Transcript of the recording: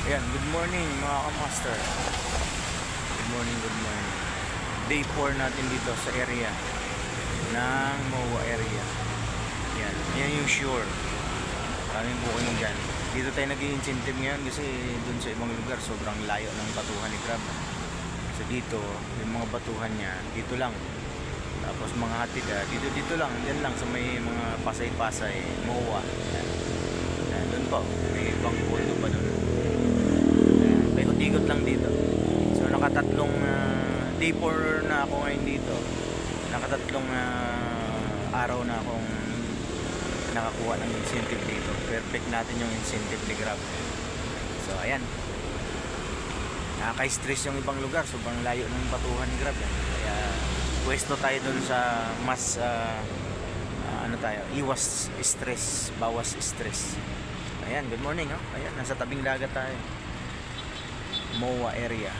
Ayan, good morning mga kamaster. Good morning, good morning. Day 4 natin dito sa area ng MOA area. Yan, yan yung sure. Maraming booking dyan. Dito tayo nag-i-incentive ngayon kasi dun sa ibang lugar sobrang layo ng batuhan ni Crab. So dito, yung mga batuhan niya, dito lang. Tapos mga hatid, dito lang, yan lang sa may mga pasay-pasay, MOA. Yan. Yan, dun po, may ibang pondo pa dun. May ikot lang dito. So nakatatlong day 4 na ako ngayon dito. Nakatatlong araw na akong nakakuha ng incentive dito. Perfect natin yung incentive ni Grab. So ayan. Nakaka-stress yung ibang lugar. Sobrang layo ng batuhan ni Grab. Kaya pwesto tayo dun sa mas iwas stress, bawas stress. Ayan, good morning. Ayan, nasa tabing dagat tayo. MOA area.